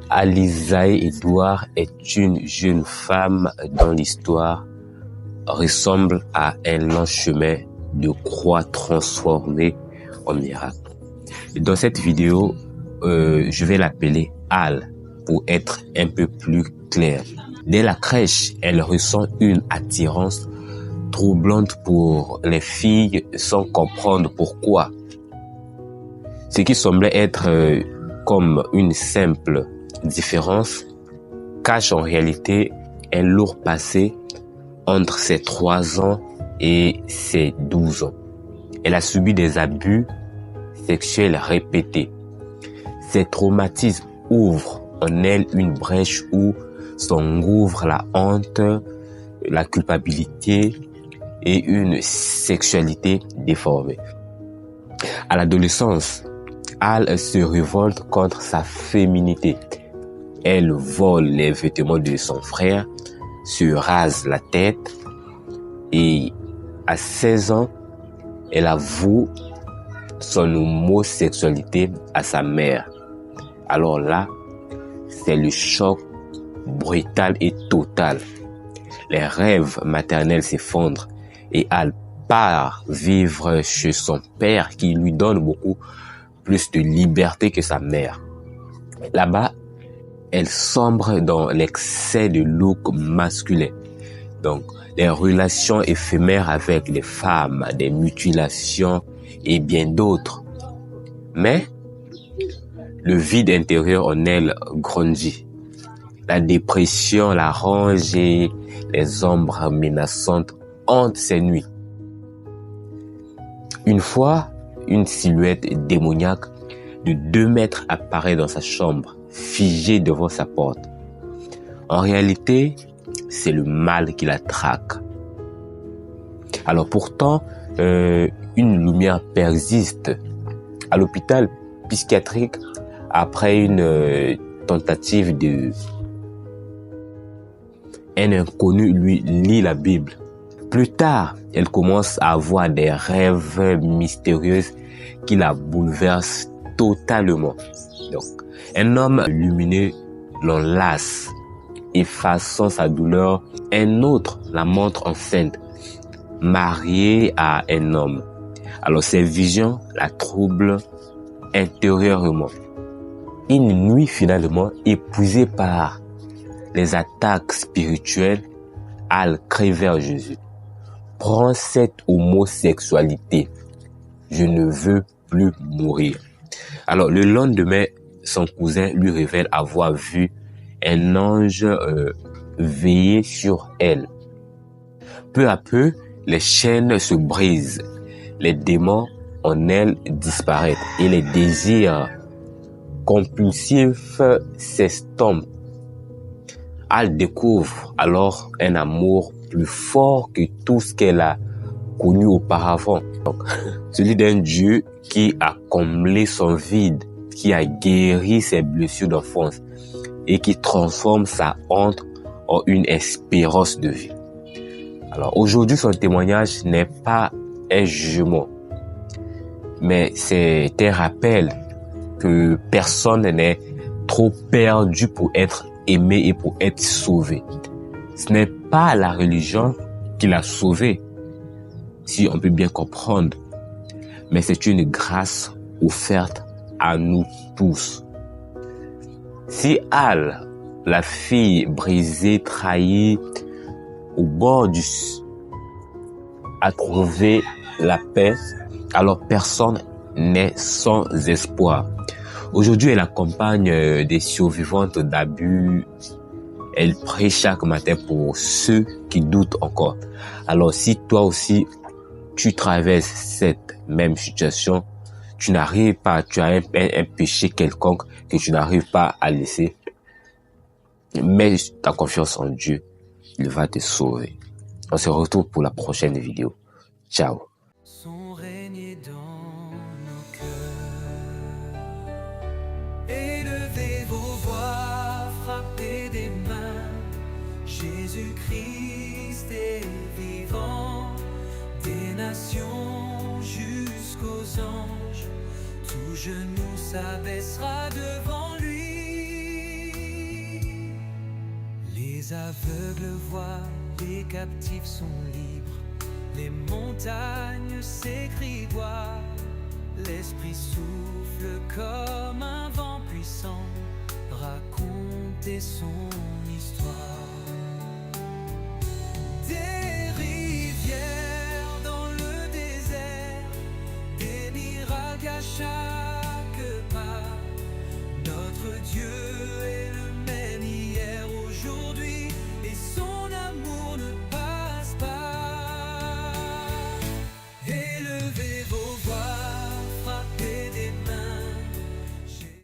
Alisaie Edouard est une jeune femme dont l'histoire ressemble à un long chemin de croix transformée en miracle. Dans cette vidéo, je vais l'appeler Al pour être un peu plus clair. Dès la crèche, elle ressent une attirance troublante pour les filles sans comprendre pourquoi. Ce qui semblait être comme une simple différence cache en réalité un lourd passé entre ses 3 ans et ses 12 ans. Elle a subi des abus sexuels répétés. Ces traumatismes ouvrent en elle une brèche où s'engouffre la honte, la culpabilité et une sexualité déformée. À l'adolescence, Al se révolte contre sa féminité. Elle vole les vêtements de son frère, se rase la tête et à 16 ans, elle avoue son homosexualité à sa mère. Alors là, c'est le choc brutal et total. Les rêves maternels s'effondrent et Al part vivre chez son père qui lui donne beaucoup plus de liberté que sa mère. Là-bas, elle sombre dans l'excès de look masculin. Donc, les relations éphémères avec les femmes, des mutilations et bien d'autres. Mais, le vide intérieur en elle grandit. La dépression la ronge et les ombres menaçantes hantent ses nuits. Une fois, une silhouette démoniaque de 2 mètres apparaît dans sa chambre, figée devant sa porte. En réalité, c'est le mal qui la traque. Alors pourtant, une lumière persiste. À l'hôpital psychiatrique, après une tentative un inconnu lui lit la Bible. Plus tard, elle commence à avoir des rêves mystérieux qui la bouleversent totalement. Donc, un homme lumineux l'enlace, effaçant sa douleur. Un autre la montre enceinte, mariée à un homme. Alors, ces visions la troublent intérieurement. Une nuit, finalement, épuisée par les attaques spirituelles, Al crie vers Jésus. Prends cette homosexualité. Je ne veux plus mourir. Alors, le lendemain, son cousin lui révèle avoir vu un ange veiller sur elle. Peu à peu, les chaînes se brisent. Les démons en elle disparaissent et les désirs compulsifs s'estompent. Elle découvre alors un amour plus fort que tout ce qu'elle a connu auparavant. Donc, celui d'un Dieu qui a comblé son vide, qui a guéri ses blessures d'enfance et qui transforme sa honte en une espérance de vie. Alors aujourd'hui, son témoignage n'est pas un jugement, mais c'est un rappel que personne n'est trop perdu pour être aimé et pour être sauvé. Ce n'est pas la religion qui l'a sauvé, si on peut bien comprendre, mais c'est une grâce offerte à nous tous. Si Al, la fille brisée, trahie, au bord a trouvé la paix, alors personne n'est sans espoir. Aujourd'hui, elle accompagne des survivantes d'abus. Elle prie chaque matin pour ceux qui doutent encore. Alors, si toi aussi, tu traverses cette même situation, tu n'arrives pas, tu as un péché quelconque que tu n'arrives pas à laisser, mets ta confiance en Dieu, il va te sauver. On se retrouve pour la prochaine vidéo. Ciao. Sont régnés dans nos cœurs. Élevez vos voix, frappez des mains. Jésus-Christ est vivant. Des nations jusqu'aux anges, tout genou s'abaissera devant lui. Les aveugles voient, les captifs sont libres, les montagnes s'écrivoient, l'esprit souffle comme un vent puissant, raconter son histoire.